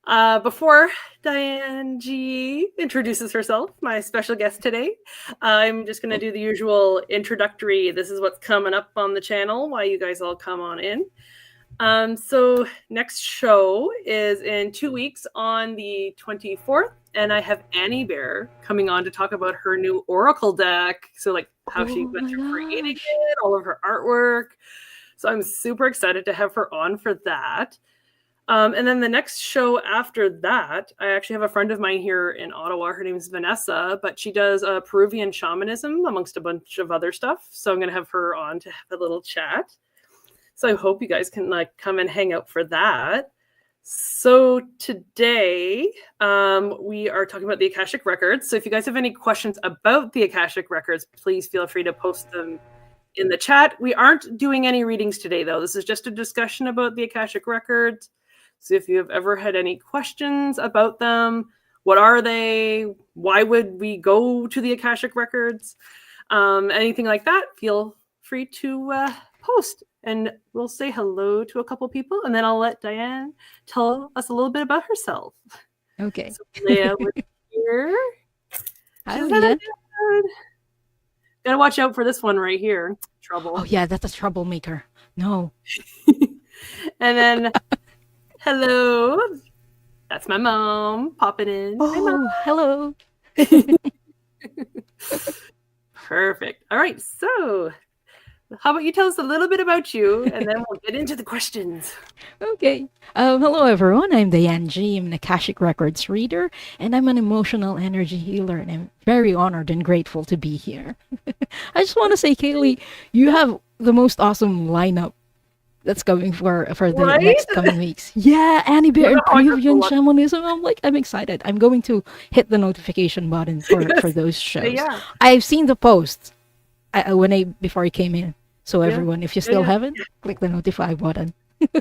Before Diane G introduces herself, my special guest today, I'm just going to do the usual introductory. This is what's coming up on the channel while you guys all come on in. So next show is in 2 weeks on the 24th, and I have Annie Bear coming on to talk about her new Oracle deck. So like how she went through creating it, all of her artwork. So I'm super excited to have her on for that. And then the next show after that, I actually have a friend of mine here in Ottawa. Her name is Vanessa, but she does Peruvian shamanism amongst a bunch of other stuff. So I'm going to have her on to have a little chat. So I hope you guys can like come and hang out for that. So today we are talking about the Akashic Records. So if you guys have any questions about the Akashic Records, please feel free to post them in the chat. We aren't doing any readings today, though. This is just a discussion about the Akashic Records. So if you have ever had any questions about them, what are they? Why would we go to the Akashic Records? Anything like that, feel free to post. And we'll say hello to a couple people, and then I'll let Diane tell us a little bit about herself. Okay. So Leah, we're here. Hi, Leah. Gotta watch out for this one right here. Trouble. Oh, yeah, that's a troublemaker. No. And then, hello. That's my mom popping in. Oh, hello. Perfect. All right, so how about you tell us a little bit about you, and then we'll get into the questions. Okay. Hello, everyone. I'm Diane G. I'm an Akashic Records reader, and I'm an emotional energy healer, and I'm very honored and grateful to be here. I just want to say, Kaylee, you have the most awesome lineup that's coming for the next coming weeks. Yeah, Annie Bear and Peruvian shamanism. I'm excited. I'm going to hit the notification button for those shows. Yeah. I've seen the posts before I came in. So everyone, if you still haven't, click the notify button.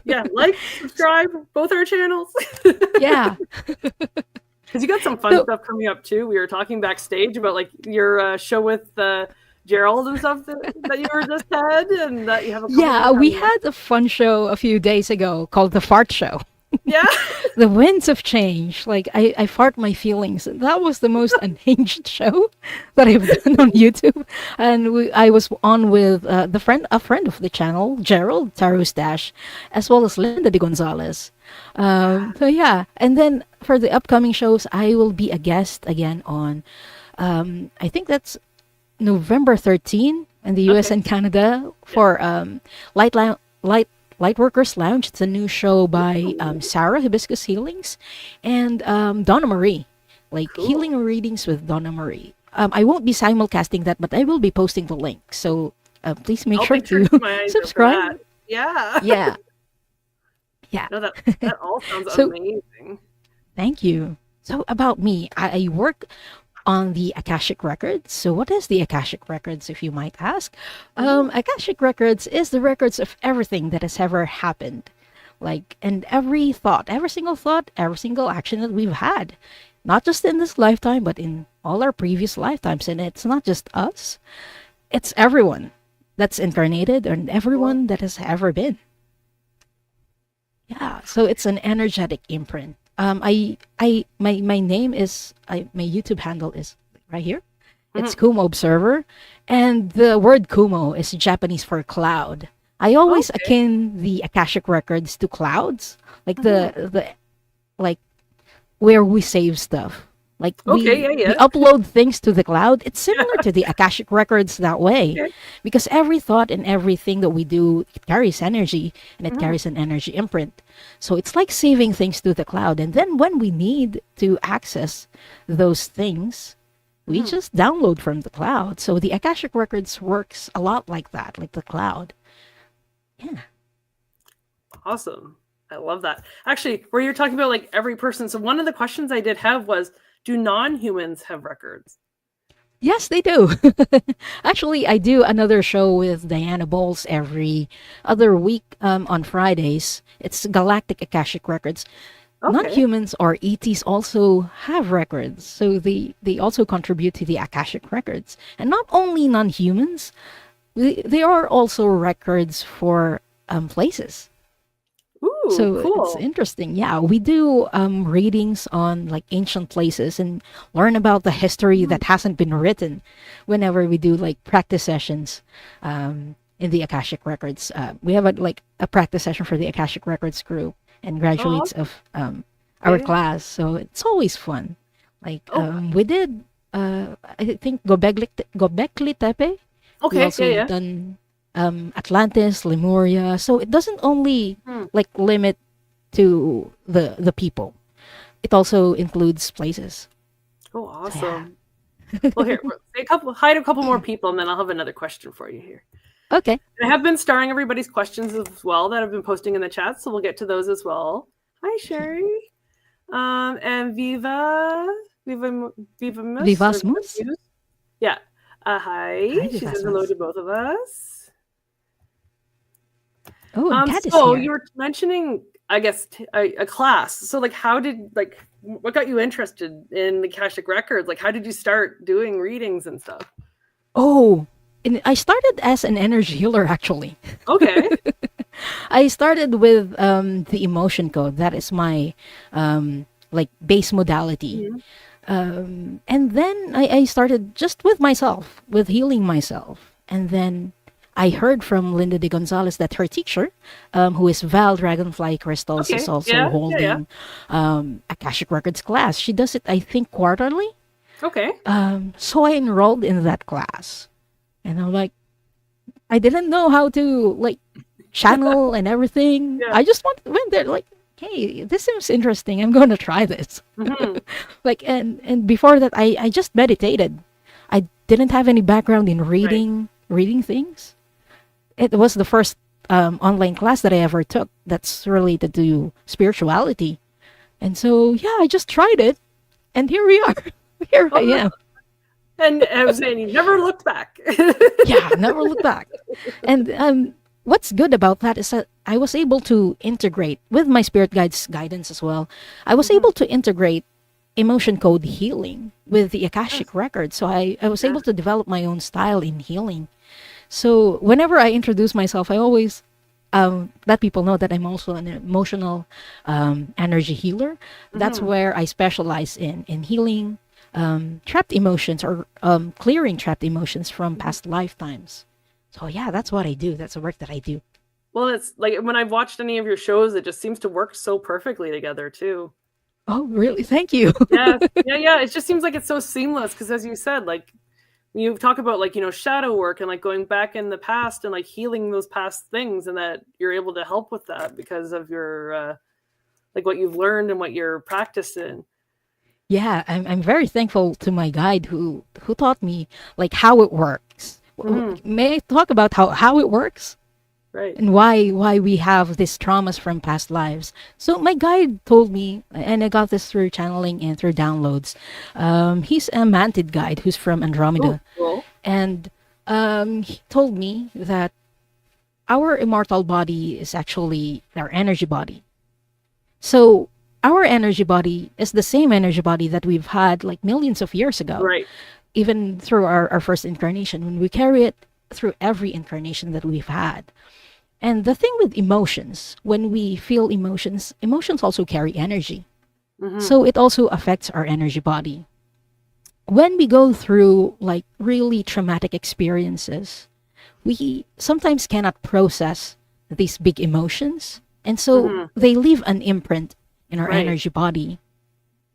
Yeah, like, subscribe, both our channels. Yeah. Because you got some fun stuff coming up too. We were talking backstage about like your show with Gerald and stuff that you were just had, and that you have. We had a fun show a few days ago called the Fart Show. Yeah. The winds of change. Like I fart my feelings. That was the most unhinged show that I've done on YouTube. And I was on with a friend of the channel, Gerald Taro Stash, as well as Linda de Gonzalez. So yeah. And then for the upcoming shows, I will be a guest again on I think that's November 13 in the US and Canada for Lightworkers Lounge. It's a new show by Sarah Hibiscus Healings and Donna Marie, healing readings with Donna Marie. I won't be simulcasting that, but I will be posting the link. So please make sure to subscribe. Yeah. Yeah. Yeah. No, that all sounds amazing. Thank you. So about me, I work on the Akashic Records. So what is the Akashic Records, if you might ask? Akashic Records is the records of everything that has ever happened. And every single action that we've had. Not just in this lifetime, but in all our previous lifetimes. And it's not just us. It's everyone that's incarnated and everyone that has ever been. Yeah, so it's an energetic imprint. My name is my YouTube handle is right here. It's Kumo Observer, and the word Kumo is Japanese for cloud. I always akin the Akashic Records to clouds, the where we save stuff. We upload things to the cloud. It's similar to the Akashic Records that way, because every thought and everything that we do, it carries energy, and it carries an energy imprint. So it's like saving things to the cloud. And then when we need to access those things, we just download from the cloud. So the Akashic Records works a lot like that, like the cloud. Yeah. Awesome. I love that. Actually, where you're talking about every person. So one of the questions I did have was, do non-humans have records? Yes, they do. Actually, I do another show with Diana Bowles every other week on Fridays. It's Galactic Akashic Records. Non-humans or ETs also have records. So they also contribute to the Akashic Records. And not only non-humans, they are also records for places. Ooh, Ooh, So it's cool. interesting. Yeah, we do readings on like ancient places and learn about the history Mhm. that hasn't been written whenever we do like practice sessions in the Akashic Records. We have like a practice session for the Akashic Records group and Oh, graduates awesome. of Yeah, our yeah. class. So it's always fun. Like Oh, we did, I think Gobekli Tepe. We okay. Yeah, also yeah. done Atlantis, Lemuria. So it doesn't only Hmm. like limit to the people. It also includes places. Oh, So yeah. awesome. Well, here, say hide a couple more people, and then I'll have another question for you here. Okay. I have been starring everybody's questions as well that I've been posting in the chat, so we'll get to those as well. Hi, Sherry. And Viva Mus or Viva Vivasmus. Muse. Yeah. Hi. Hi, She says hello to Vivasmus. both of us. Oh, Dad is So you here. were mentioning, I guess, a class. So, like, how did what got you interested in the Akashic Records? Like, how did you start doing readings and stuff? Oh, and I started as an energy healer actually. Okay. I started with the emotion code. That is my like base modality. Mhm. And then I started just with myself, with healing myself. And then I heard from Linda de Gonzalez that her teacher, who is Val Dragonfly Crystals, is Okay. also Yeah. Yeah. Yeah. holding Akashic Records class. She does it, I think, quarterly. Okay. So I enrolled in that class. And I'm like, I didn't know how to like channel and everything. Yeah. I just went there like, hey, this seems interesting. I'm going to try this. Hmm. Like and before that I just meditated. I didn't have any background in Right. reading things. It was the first online class that I ever took that's related to spirituality. And so yeah, I just tried it and here we are. Here I Oh, no. am. And I was saying, you never looked back. Yeah, never look back. And what's good about that is that I was able to integrate with my spirit guides guidance as well. I was Hmm. able to integrate emotion code healing with the Akashic Yes. record. So I was Yeah. able to develop my own style in healing. So whenever I introduce myself, I always let people know that I'm also an emotional energy healer. That's Hmm. where I specialize in healing trapped emotions or clearing trapped emotions from past lifetimes. So yeah, that's what I do. That's the work that I do. Well, it's like when I've watched any of your shows, it just seems to work so perfectly together too. Oh, really? Thank you. Yes. Yeah, yeah. It just seems like it's so seamless because, as you said, like you talk about shadow work and like going back in the past and like healing those past things, and that you're able to help with that because of your like what you've learned and what you're practicing. Yeah, I'm very thankful to my guide who taught me like how it works. Hmm. May I talk about how it works? Right. And why we have these traumas from past lives. So my guide told me, and I got this through channeling and through downloads. He's a mantid guide who's from Oh, Andromeda, cool. and he told me that our immortal body is actually our energy body. So our energy body is the same energy body that we've had like millions of years ago, Right. even through our first incarnation, when we carry it through every incarnation that we've had. And the thing with emotions, when we feel emotions, emotions also carry energy. Hmm. So it also affects our energy body. When we go through like really traumatic experiences, we sometimes cannot process these big emotions. And so Hmm. they leave an imprint in our Right. energy body.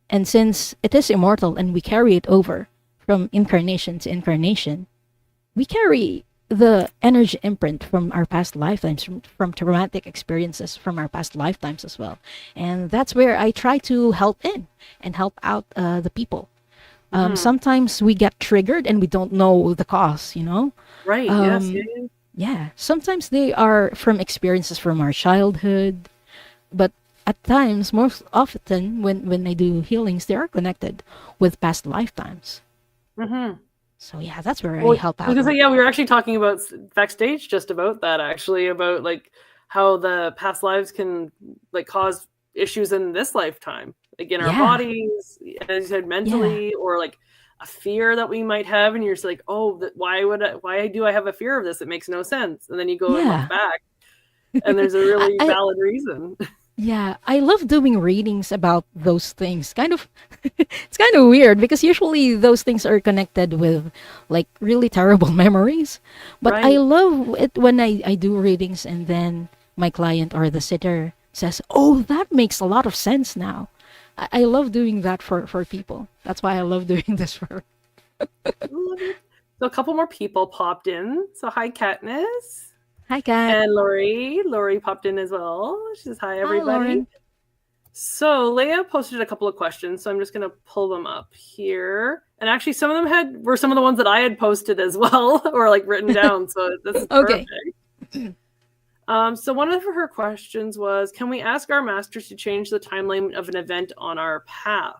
And since it is immortal and we carry it over from incarnation to incarnation, we carry the energy imprint from our past lifetimes, from traumatic experiences from our past lifetimes as well. And that's where I try to help in and help out the people. Hmm. Sometimes we get triggered and we don't know the cause, you know? Right. Yes. Yeah, Um, yeah. yeah, sometimes they are from experiences from our childhood, but at times, most often, when I do healings, they are connected with past lifetimes. Hmm. So yeah, that's where I Well, help I was out gonna say, with. yeah, we were actually talking about backstage just about that, actually, about like how the past lives can like cause issues in this lifetime, like in our Yeah, bodies, as you said, yeah, mentally, or like a fear that we might have, and you're just like, oh, why do I have a fear of this? It makes no sense. And then you go and look yeah. back. and there's a really I valid reason. Yeah, I love doing readings about those things. Kind of, it's kind of weird because usually those things are connected with like really terrible memories. But I Right. love it when I do readings and then my client or the sitter says, "Oh, that makes a lot of sense now." I love doing that for people. That's why I love doing this for. Love it. So a couple more people popped in. So hi, Katniss. Hi, Kat. And Lori. Lori popped in as well. She says, hi, Hi, everybody. Lauren. So Leia posted a couple of questions, so I'm just going to pull them up here. And actually, some of them were some of the ones that I had posted as well, or like written down. So this is Okay. perfect. So one of her questions was, can we ask our masters to change the timeline of an event on our path?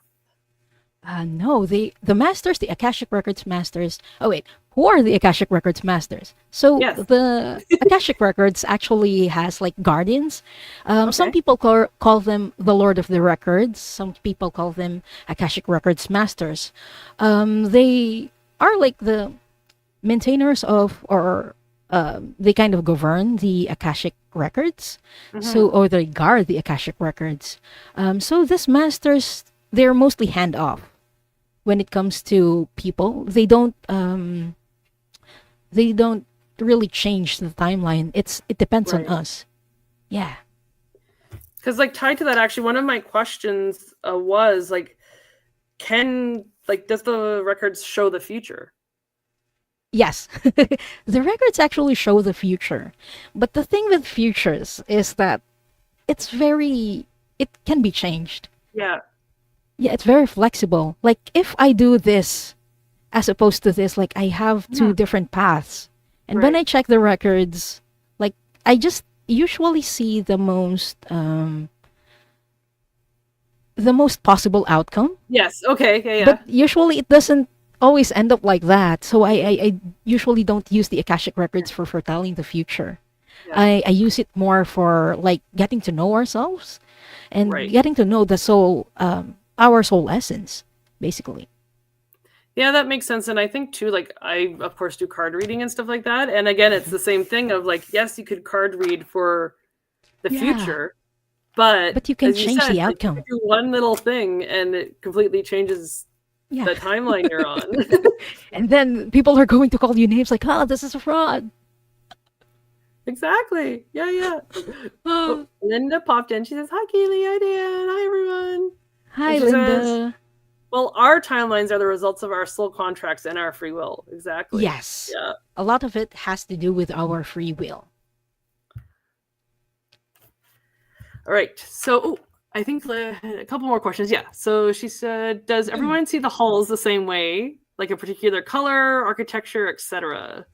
No, the masters, the Akashic Records masters. Oh wait, who are the Akashic Records masters? So Yes. the Akashic Records actually has like guardians. Some Okay. people call them the Lord of the Records. Some people call them Akashic Records masters. They are like the maintainers of, or they kind of govern the Akashic Records. So, or they guard the Akashic Records. So these masters, they're mostly hand off when it comes to people. They don't really change the timeline. It depends on Right. us. Yeah. Because like tied to that, actually, one of my questions was like, does the records show the future? Yes. The records actually show the future. But the thing with futures is that it can be changed. Yeah. Yeah, it's very flexible. Like if I do this as opposed to this, like I have two different paths. And when Right. I check the records, like I just usually see the most possible outcome. Yes. Okay. Yeah. But Yeah. usually it doesn't always end up like that. So I usually don't use the Akashic records for foretelling the future. Yeah. I use it more for like getting to know ourselves and Right. getting to know the soul, our soul essence, basically. Yeah, that makes sense. And I think too, like I of course do card reading and stuff like that. And again, it's the same thing of like, yes, you could card read for the Yeah. future, but But you can as you change said, the like, you outcome. could do one little thing and it completely changes Yeah. the timeline you're on. And then people are going to call you names like, oh, this is a fraud. Exactly. Yeah, yeah. Oh, Linda popped in. She says, hi, Keely. Hi, Dan. Hi, everyone. Hi, And she Linda. says, well, our timelines are the results of our soul contracts and our free will. Exactly. Yes. Yeah. A lot of it has to do with our free will. All right. So I think a couple more questions. Yeah. So she said, does everyone see the halls the same way? Like a particular color, architecture, etc.?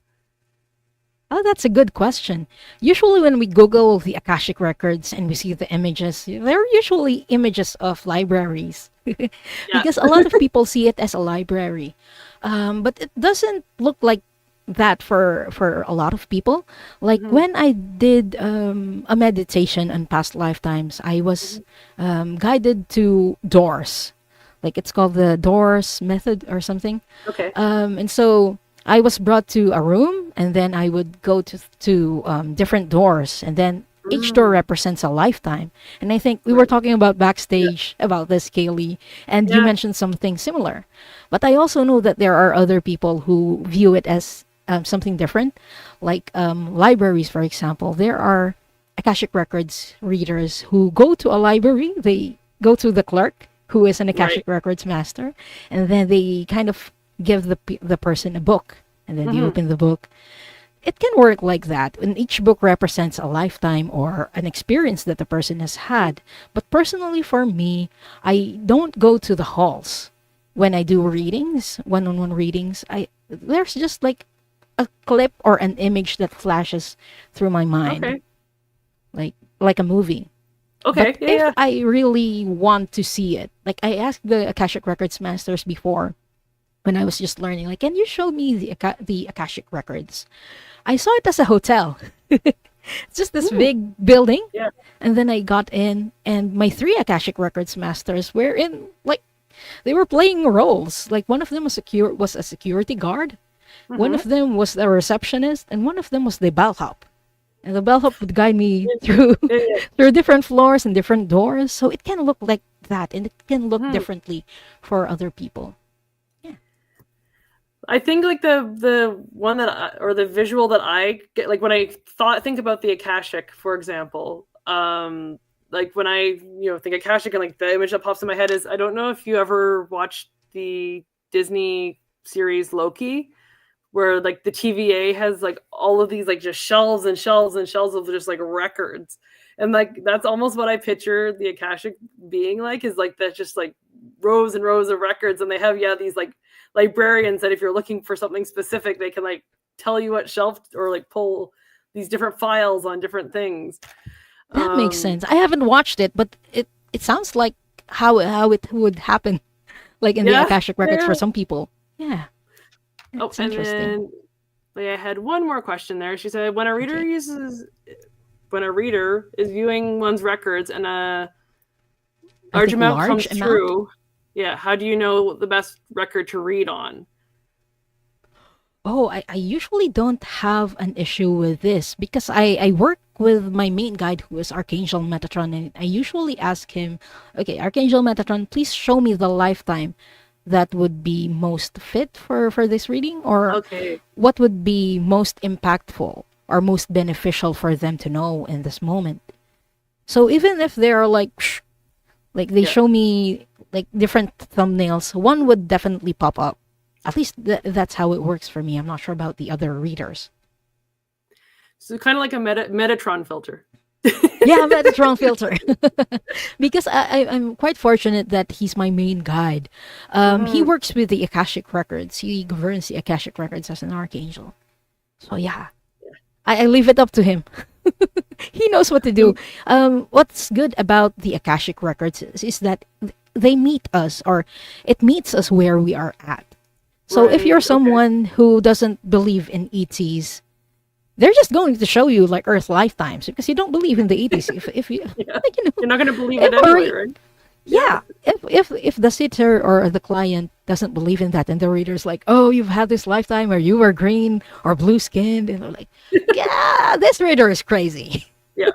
Oh, that's a good question. Usually, when we Google the Akashic records and we see the images, they're usually images of libraries. Because a lot of people see it as a library. But it doesn't look like that for a lot of people. Like when I did a meditation on past lifetimes, I was guided to doors. Like it's called the doors method or something. Okay. And so I was brought to a room, and then I would go to different doors, and then each door represents a lifetime. And I think we were talking about backstage about this, Kaylee, and you mentioned something similar. But I also know that there are other people who view it as something different, like libraries, for example. There are Akashic Records readers who go to a library, they go to the clerk, who is an Akashic Records master, and then they kind of give the person a book, and then you open the book. It can work like that, and each book represents a lifetime or an experience that the person has had. But personally, for me, I don't go to the halls when I do readings, one-on-one readings. There's just like a clip or an image that flashes through my mind, like a movie. Okay. But if I really want to see it, like I asked the Akashic Records masters before, when I was just learning, like, can you show me the Akashic records? I saw it as a hotel. It's just this big building. Yeah. And then I got in, and my 3 Akashic Records masters were in, like, they were playing roles. Like, one of them was a security guard. One of them was a receptionist, and one of them was the bellhop. And the bellhop would guide me through Yeah, yeah. through different floors and different doors. So it can look like that, and it can look Mhm. differently for other people. I think like the one that or the visual that I get, like when I think about the Akashic, for example, like when I think Akashic, and like the image that pops in my head is, I don't know if you ever watched the Disney series Loki, where like the TVA has like all of these like just shelves and shelves and shelves of just like records. And like that's almost what I picture the Akashic being like, is like that's just like rows and rows of records. And they have these like librarians that if you're looking for something specific, they can like tell you what shelf, or like pull these different files on different things. That makes Um sense. I haven't watched it, but it sounds like how it would happen, like in the yeah, Akashic records for yeah. some people. Yeah, Oh, it's and interesting. then I had one more question there. She said, Okay, when a reader is viewing one's records and a I large think amount large comes amount. through, yeah, how do you know the best record to read on? Oh, I usually don't have an issue with this because I work with my main guide who is Archangel Metatron, and I usually ask him, okay, Archangel Metatron, please show me the lifetime that would be most fit for this reading, or Okay, what would be most impactful or most beneficial for them to know in this moment. So even if they're like they yeah. show me like different thumbnails, one would definitely pop up. At least that's how it works for me. I'm not sure about the other readers. So kind of like a Metatron filter. Yeah, but it's wrong filter. Because I'm quite fortunate that he's my main guide. He Hmm. works with the Akashic records. He governs the Akashic records as an archangel. So yeah, I leave it up to him. He knows what to do. What's good about the Akashic records is that they meet us, or it meets us where we are at. So if Right. you're Okay. someone who doesn't believe in ETs, they're just going to show you like Earth lifetimes because you don't believe in the ETs. If you Yeah. like, You're not going to believe if it anyway, a right? Yeah. yeah, if the sitter or the client doesn't believe in that, and the reader's like, oh, you've had this lifetime, or you were green or blue skinned, and they're like, yeah, this reader is crazy. Yeah.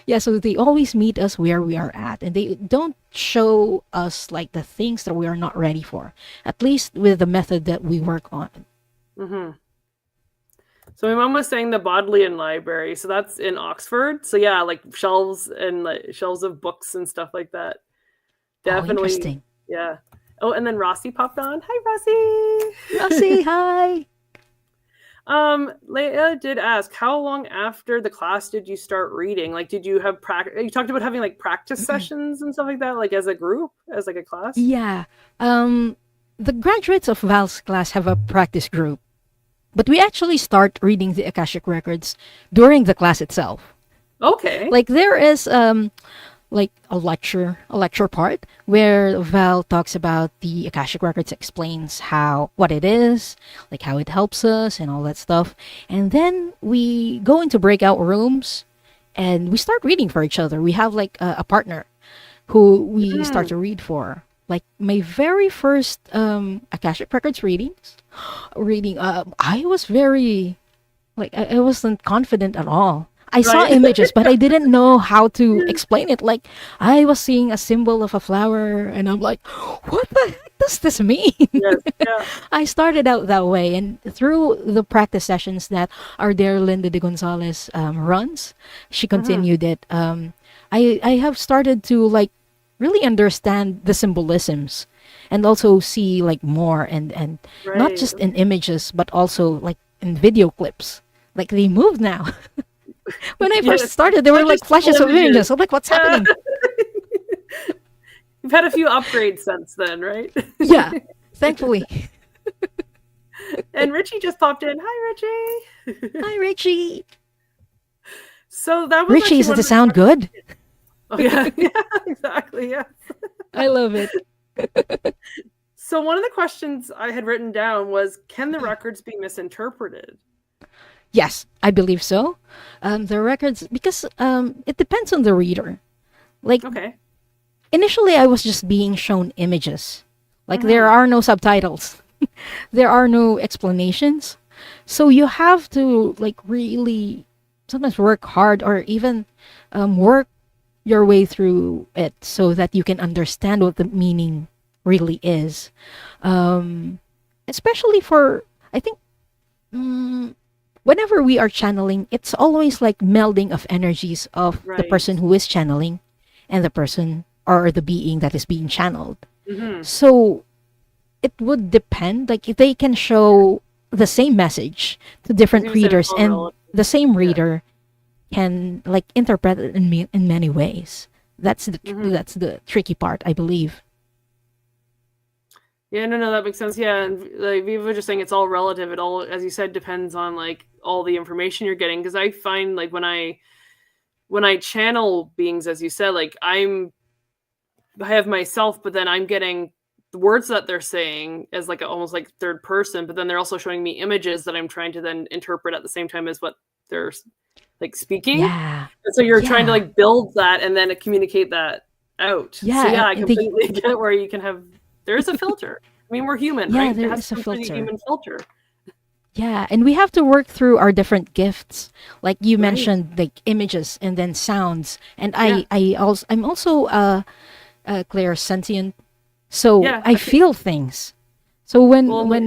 Yeah, so they always meet us where we are at, and they don't show us like the things that we are not ready for. At least with the method that we work on. Hmm. So my mom was saying the Bodleian Library. So that's in Oxford. So yeah, like shelves and like shelves of books and stuff like that. Oh, Definitely. interesting. Yeah. Oh, and then Rossi popped on. Hi, Rossi. Rossi, hi. Leia did ask, how long after the class did you start reading? Like, did you have practice? You talked about having like practice sessions and stuff like that, like as a group, as like a class. Yeah. Um, the graduates of Val's class have a practice group, but we actually start reading the Akashic records during the class itself. Okay. Like there is like a lecture part where Val talks about the Akashic records, explains how what it is, like how it helps us and all that stuff. And then we go into breakout rooms and we start reading for each other. We have like a partner who we start Mm, to read for. Like my very first Akashic records reading, I was very like I wasn't confident at all. I saw right. images, but I didn't know how to explain it. Like I was seeing a symbol of a flower, and I'm like, "What the heck does this mean?" Yes. Yeah. I started out that way, and through the practice sessions that our dear Linda de Gonzalez runs, she Hmm. continued it. I have started to like really understand the symbolisms, and also see like more, and not Right. just in images, but also like in video clips. Like they move now. When I first Yes. started, there were Not like just still flashes of images. images. I'm like, what's Yeah. happening? You've had a few upgrades since then, right? Yeah, thankfully. And Richie just popped in. Hi, Richie. Hi, Richie. So that was Richie, actually does one it of the sound questions. good? Oh yeah, yeah, exactly. Yeah. I love it. So one of the questions I had written down was, can the records be misinterpreted? Yes, I believe so. The records, because it depends on the reader. Like Okay. initially, I was just being shown images. Like there Hmm. are no subtitles. There are no explanations. So you have to like really sometimes work hard or even work your way through it so that you can understand what the meaning really is. Um, Especially for, I think, mm, whenever we are channeling, it's always like melding of energies of the Right. person who is channeling and the person or the being that is being channeled. Mm-hmm. So it would depend. Like if they can show the same message to As different you said, it's readers, all and relative. the same Yeah. reader can like interpret it in many ways. Mm-hmm. That's the tricky part, I believe. Yeah, no, that makes sense. Yeah, and like Viva was just saying, it's all relative. It all, as you said, depends on like all the information you're getting. Because I find like when I channel beings, as you said, like I have myself, but then I'm getting the words that they're saying as like almost like third person. But then they're also showing me images that I'm trying to then interpret at the same time as what they're like speaking. Yeah, And so you're trying to yeah, like build that and then communicate that out. So yeah. yeah, I The completely get where you can have there is a filter. I mean, we're human, yeah, right? It there has is a some pretty filter. human filter. Yeah, and we have to work through our different gifts. Like you Right. mentioned, like images and then sounds. And Yeah. I'm also clairsentient, so Yeah. I feel things. So Well, like,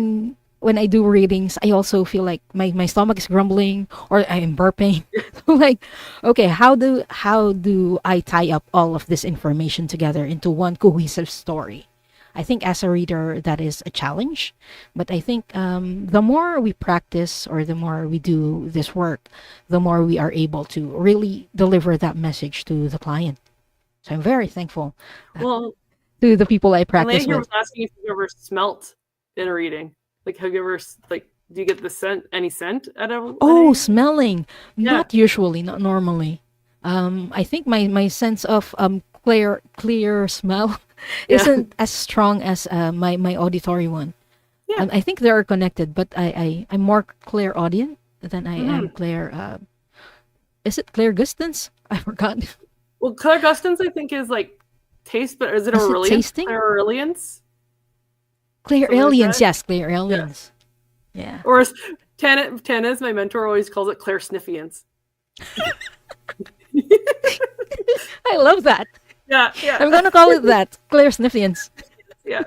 when I do readings, I also feel like my stomach is grumbling or I am burping. Like, okay, how do I tie up all of this information together into one cohesive story? I think as a reader that is a challenge, but I think the more we practice or the more we do this work, the more we are able to really deliver that message to the client. So I'm very thankful well, to the people I and Leia practice here with. was asking if you've ever smelt in a reading. Like, have you ever like? Do you get the scent, any scent at Oh, any? smelling. Yeah. Not usually, not normally. I think my sense of clear smell Yeah. isn't as strong as my auditory one. Yeah. I think they are connected, but I'm more clear audient than I am Hmm. clear. Is it clear gustance? I forgot. Well, Claire Gustins, I think, is like taste, but is it Is it Aurelian? tasting? Clairilience? Clear Something like aliens, that? yes, clear Yeah. aliens. Yeah. Or as Tana's my mentor always calls it Claire Sniffians. I love that. Yeah, yeah, I'm gonna call it that. Clear sniffians. yeah.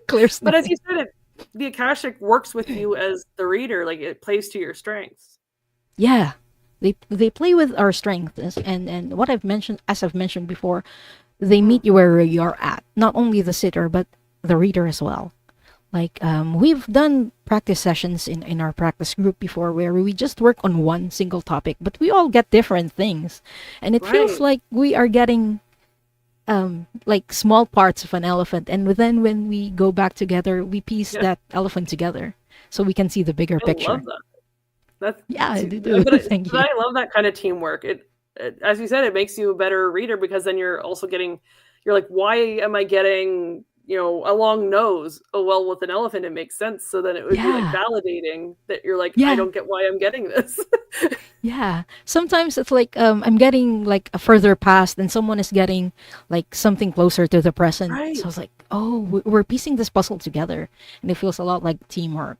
Clear But as sniffing. you said, the Akashic works with you as the reader. Like it plays to your strengths. Yeah. They play with our strengths and what I've mentioned before, they Hmm. meet you where you're at. Not only the sitter but the reader as well. Like we've done practice sessions in our practice group before where we just work on one single topic, but we all get different things. And it feels Right. like we are getting like small parts of an elephant, and then when we go back together we piece Yeah. that elephant together so we can see the bigger I love picture. that. That's Yeah, I do. Thank but you. I love that kind of teamwork. It, as you said, it makes you a better reader because then you're also getting. You're like, why am I getting a long nose? Oh well, with an elephant, it makes sense. So then it would be like Yeah, validating that you're like, I yeah, don't get why I'm getting this. yeah. Sometimes it's like I'm getting like a further past and someone is getting like something closer to the present, so Right. it's like, oh, we're piecing this puzzle together, and it feels a lot like teamwork.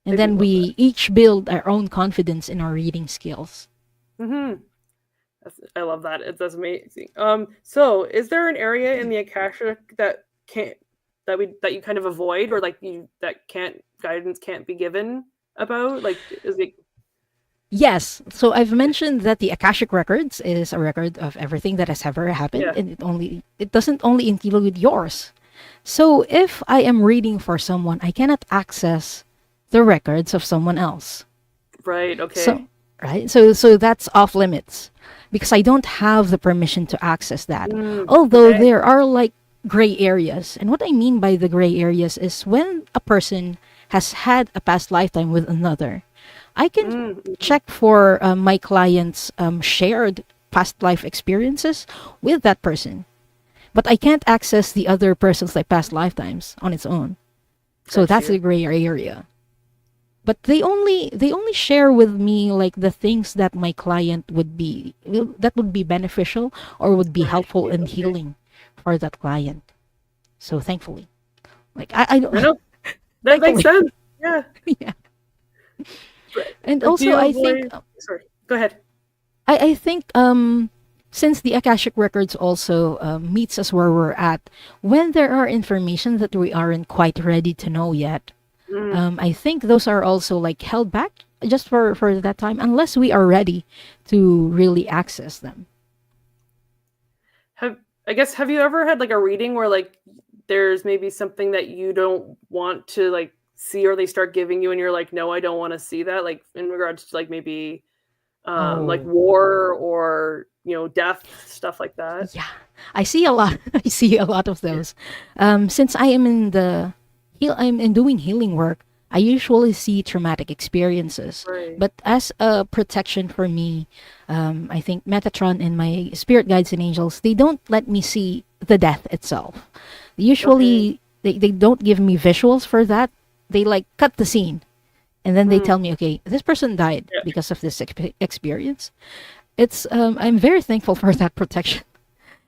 I And do then love that. we each build our own confidence in our reading skills. Hmm. I love that. That's amazing. So is there an area in the Akashic that can't that you kind of avoid or like you that can't guidance can't be given about? Like is it Yes. So I've mentioned that the Akashic Records is a record of everything that has ever happened, yeah. and it doesn't only include yours. So if I am reading for someone, I cannot access the records of someone else. Right, So okay. right? So that's off limits because I don't have the permission to access that. Mm, Although okay. there are like gray areas. And what I mean by the gray areas is when a person has had a past lifetime with another, I can Mm, mhm. check for my client's shared past life experiences with that person. But I can't access the other person's like past lifetimes on its own. So Got that's you. the gray area. But they only share with me like the things that my client that would be beneficial or would be Right. helpful and Okay. healing for that client. So thankfully, like I don't I know. That makes thankfully, sense. Yeah. yeah. Right. And Like, do also, you I think avoid? Sorry, go ahead. I think since the Akashic Records also meets us where we're at, when there are information that we aren't quite ready to know yet, Mm. I think those are also like held back just for that time unless we are ready to really access them. Have I guess have you ever had like a reading where like there's maybe something that you don't want to like see or they start giving you and you're like, no, I don't want to see that, like in regards to like maybe like Oh, war or death, stuff like that? yeah. I see a lot. I see a lot of Yeah. those. Since I am in the I'm in doing healing work, I usually see traumatic experiences. Right. But as a protection for me, I think Metatron and my spirit guides and angels, they don't let me see the death itself. Okay. Usually, they don't give me visuals for that. They like cut the scene and then they Mm. tell me, okay, this person died Yeah. because of this experience. It's I'm very thankful for that protection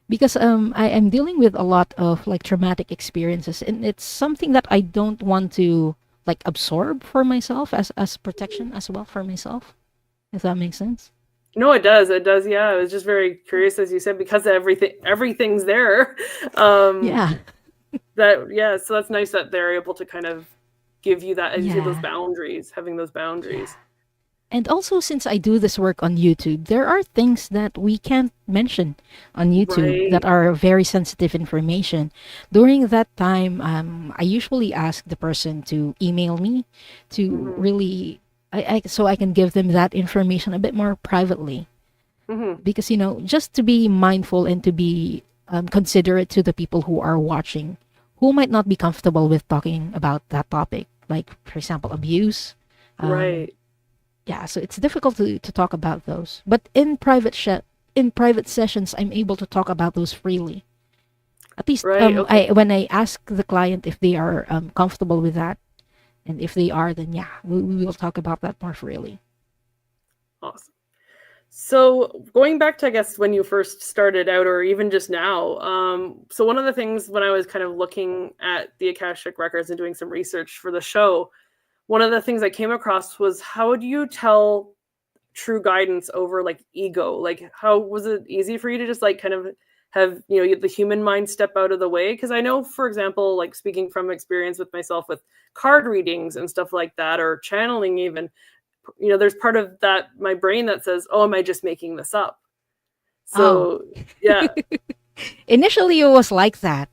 because I am dealing with a lot of like traumatic experiences and it's something that I don't want to like absorb for myself as protection as well for myself, if that makes sense. No, it does. It does. Yeah. I was just very curious, as you said, because everything's there. Um, Yeah. that yeah. So that's nice that they're able to kind of give you that, as you say, those Yeah. boundaries, having those Yeah. boundaries. And also, since I do this work on YouTube, there are things that we can't mention on YouTube Right. that are very sensitive information. During that time, I usually ask the person to email me to Hmm. really, so I can give them that information a bit more privately. Hmm. Because, just to be mindful and to be considerate to the people who are watching, who might not be comfortable with talking about that topic, like, for example, abuse. Um, Right. yeah, so it's difficult to talk about those, but in private sessions I'm able to talk about those freely, at least Right. Okay. I when I ask the client if they are comfortable with that, and if they are, then yeah, we will talk about that more freely. Awesome. So going back to, I guess, when you first started out, or even just now, so one of the things when I was kind of looking at the Akashic records and doing some research for the show, one of the things I came across was, how do you tell true guidance over like ego? Like, how was it easy for you to just like kind of have the human mind step out of the way? Because I know, for example, like speaking from experience with myself with card readings and stuff like that, or channeling even, there's part of that my brain that says, oh, am I just making this up? Oh, So yeah. initially it was like that,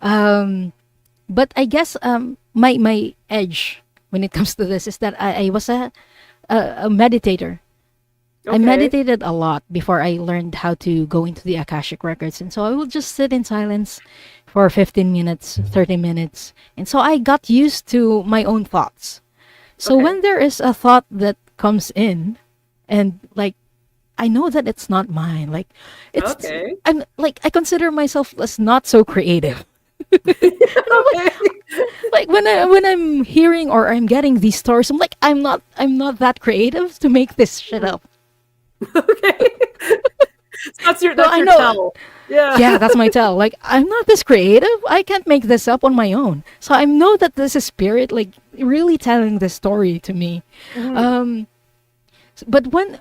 um, but I guess my edge when it comes to this is that I was a meditator. I Okay. meditated a lot before I learned how to go into the Akashic records. And so I would just sit in silence for 15 minutes, 30 minutes. And so I got used to my own thoughts. So Okay. when there is a thought that comes in and like I know that it's not mine, like Okay. I'm like I consider myself as not so creative. And I'm Okay. like when I'm hearing or I'm getting these stories, I'm like I'm not that creative to make this shit Mhm. up. Okay. So that's your So that's I your know. tell. Yeah. Yeah, that's my tell. Like, I'm not this creative. I can't make this up on my own. So I know that this is spirit, like, really telling the story to me. Mhm. Um, but when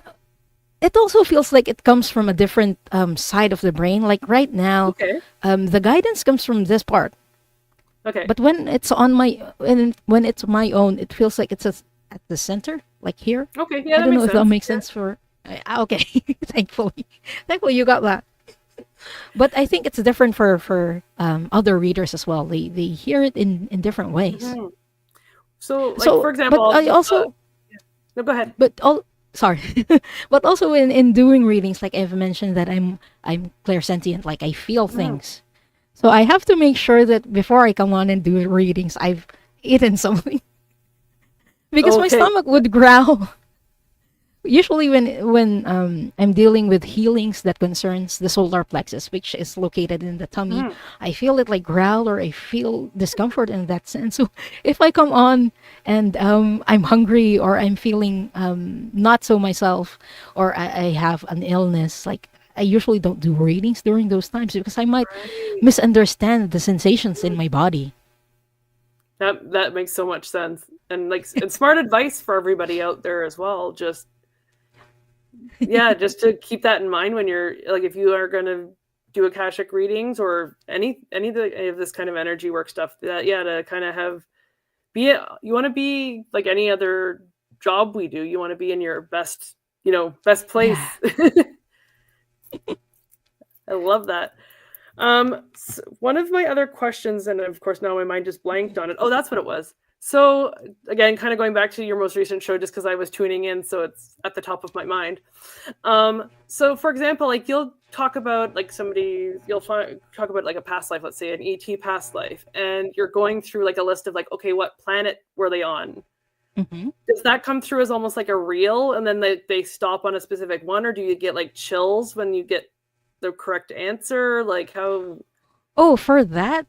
it also feels like it comes from a different side of the brain. Like right now, Okay. the guidance comes from this part. Okay. But when it's my own, it feels like at the center, like here. Okay. Yeah, I that don't know makes if that sense. makes Yeah. sense for. Okay, thankfully, thankfully you got that. But I think it's different for other readers as well. They hear it in different ways. Mhm. So, like for So, but example, I also no, go ahead. but all sorry, but also in doing readings, like I've mentioned that I'm clairsentient, like I feel Mhm. things. So I have to make sure that before I come on and do readings, I've eaten something because my Okay. stomach would growl. Usually when I'm dealing with healings that concerns the solar plexus, which is located in the tummy, Mhm. I feel it like growl or I feel discomfort in that sense. So if I come on and I'm hungry or I'm feeling not so myself or I have an illness, like I usually don't do readings during those times because I might Right. misunderstand the sensations in my body. That makes so much sense, and like and smart advice for everybody out there as well. Just just to keep that in mind when you're like if you are going to do Akashic readings or any of this kind of energy work stuff. That to kind of have you want to be like any other job we do. You want to be in your best best Yeah. place. I love that. So one of my other questions, and of course now my mind just blanked on it. Oh, that's what it was. So again, kind of going back to your most recent show, just because I was tuning in, so it's at the top of my mind. So for example, like you'll talk about like talk about like a past life, let's say an ET past life, and you're going through like a list of like, okay, what planet were they on? Hmm. Does that come through as almost like a reel, and then they stop on a specific one, or do you get like chills when you get the correct answer? Like how? Oh, for that,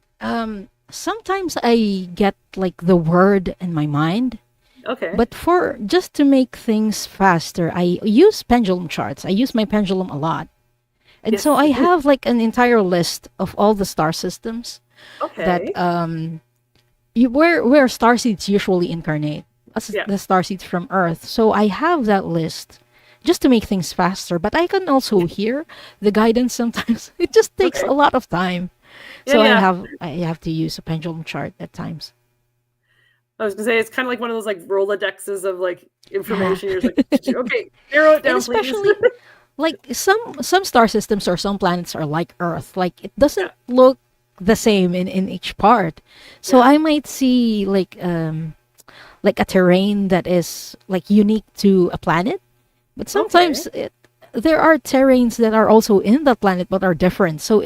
sometimes I get like the word in my mind, Okay. but for just to make things faster, I use pendulum charts. I use my pendulum a lot. And so Yes. I have like an entire list of all the star systems that Okay. where star seeds usually incarnate, Yeah. the star seeds from Earth. So I have that list just to make things faster. But I can also hear the guidance sometimes. It just takes a Okay. lot of time. Yeah. So Yeah. I have to use a pendulum chart at times. I was gonna say it's kind of like one of those like Rolodexes of like Yeah. information. You're just like, okay, narrow it And down, please. especially like some star systems or some planets are like Earth. Like it Yeah. doesn't look the same in each part. So Yeah. I might see like a terrain that is like unique to a planet, but Okay. sometimes there are terrains that are also in that planet but are different. So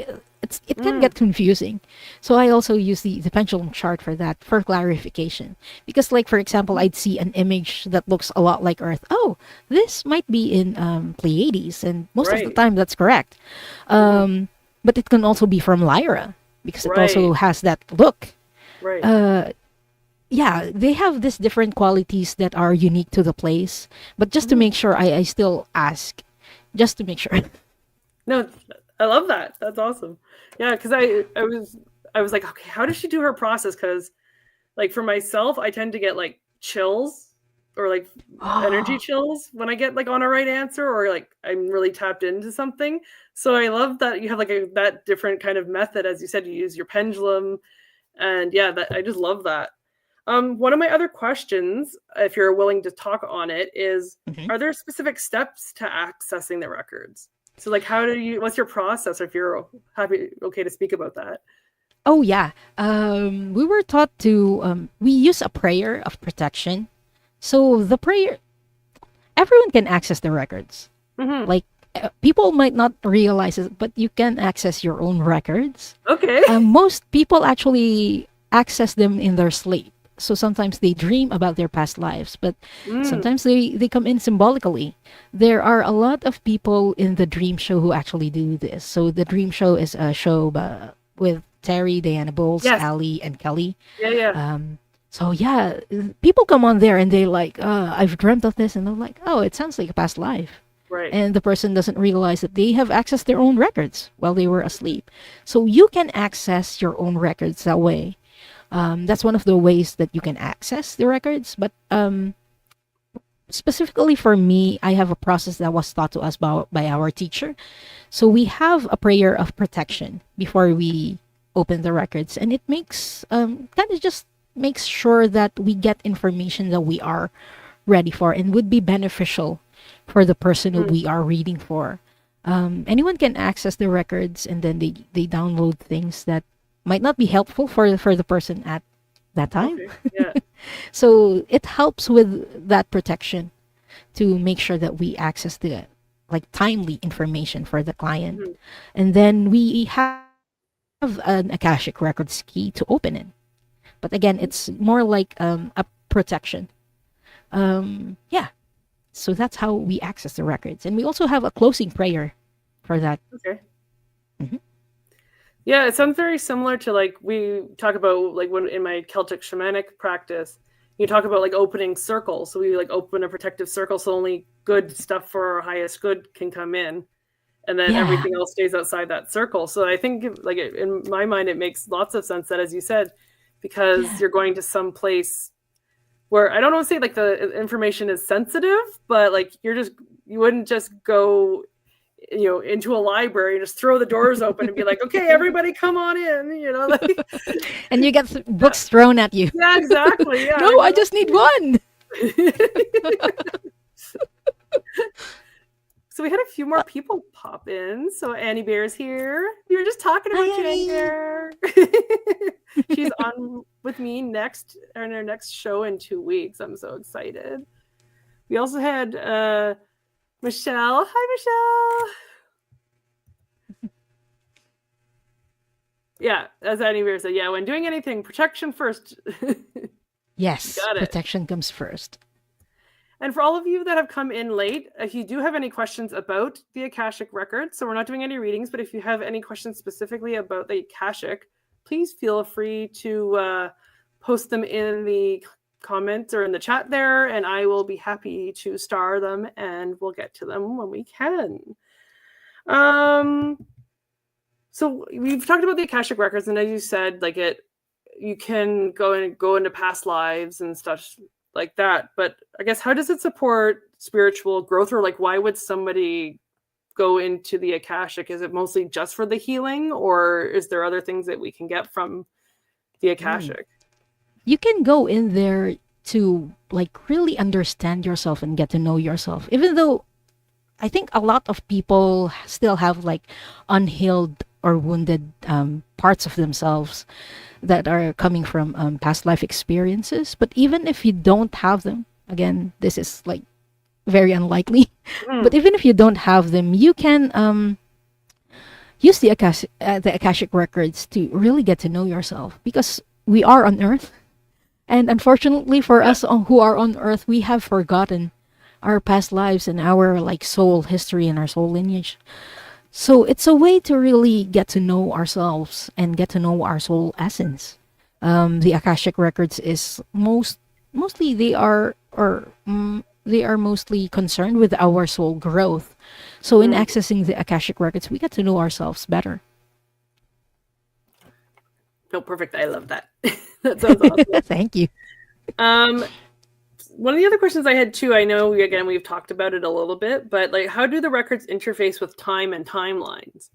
it can Mm, get confusing. So I also use the pendulum chart for that for clarification. Because like for example, I'd see an image that looks a lot like Earth. Oh, this might be in Pleiades, and most of the right. time that's correct. Hmm. But it can also be from Lyra because it also Right. has that look. Right. Uh, yeah, they have these different qualities that are unique to the place. But just to Mhm. make sure, I still ask, just to make sure. No, I love that. That's awesome. Yeah, because I was like, okay, how does she do her process? Because like for myself, I tend to get like chills or like energy Oh, chills when I get like on a right answer or like I'm really tapped into something. So I love that you have like that different kind of method. As you said, you use your pendulum, and yeah, that I just love that. One of my other questions, if you're willing to talk on it, is mhm. are there specific steps to accessing the records? So like what's your process if you're okay to speak about that? Oh yeah. We were taught to we use a prayer of protection. So the prayer, everyone can access the records. Hmm. Like people might not realize it, but you can access your own records. Okay. Most people actually access them in their sleep. So sometimes they dream about their past lives, but Mm, sometimes they come in symbolically. There are a lot of people in the dream show who actually do this. So the dream show is a show with Terry, Diana Bowles, yes. Ali, and Kelly. Yeah, yeah. Um, so yeah, people come on there and they like, I've dreamt of this, and they're like, oh, it sounds like a past life. Right. And the person doesn't realize that they have accessed their own records while they were asleep. So you can access your own records that way. That's one of the ways that you can access the records. But specifically for me, I have a process that was taught to us by our teacher. So we have a prayer of protection before we open the records, and it makes kind of just makes sure that we get information that we are ready for and would be beneficial for the person who Mm, we are reading for. Anyone can access the records, and then they download things that might not be helpful for the person at that time. okay. Yeah. So it helps with that protection to make sure that we access the like timely information for the client. Mhm. And then we have an Akashic Records key to open it. But again, it's more like a protection. Yeah. So that's how we access the records. And we also have a closing prayer for that. Okay. Mhm. Yeah, it sounds very similar to like we talk about like when in my Celtic shamanic practice, you talk about like opening circles. So we like open a protective circle so only good stuff for our highest good can come in, and then Yeah. everything else stays outside that circle. So I think like in my mind it makes lots of sense that as you said, because you're going to some place where I don't want to say like the information is sensitive, but like you wouldn't just go, into a library and just throw the doors open and be like, okay, everybody come on in, like, And you get books thrown at you. yeah, exactly. Yeah. No, I just need one. So we had a few more people pop in. So Annie Bear's here. We were just talking about you, Annie Bear. She's on with me on our next show in 2 weeks. I'm so excited. We also had Michelle. Hi, Michelle. Yeah, as Annie Bear said, yeah, when doing anything, protection first. Yes, protection comes first. And for all of you that have come in late, if you do have any questions about the Akashic records, so we're not doing any readings, but if you have any questions specifically about the Akashic, please feel free to post them in the comments or in the chat there, and I will be happy to star them, and we'll get to them when we can. So we've talked about the Akashic records, and as you said, like you can go into past lives and stuff like that, but I guess how does it support spiritual growth, or like why would somebody go into the Akashic? Is it mostly just for the healing, or is there other things that we can get from the Akashic? You can go in there to like really understand yourself and get to know yourself, even though I think a lot of people still have like unhealed or wounded parts of themselves that are coming from past life experiences. But even if you don't have them, again, this is like very unlikely. But even if you don't have them, you can use the Akashic records to really get to know yourself, because we are on Earth, and unfortunately for us who are on Earth, we have forgotten our past lives and our like soul history and our soul lineage. So it's a way to really get to know ourselves and get to know our soul essence. The Akashic records is mostly they are mostly concerned with our soul growth. So in accessing the Akashic records, we get to know ourselves better. No, perfect. I love that. That sounds awesome. Thank you. One of the other questions I had too, I know we've talked about it a little bit, but like, how do the records interface with time and timelines?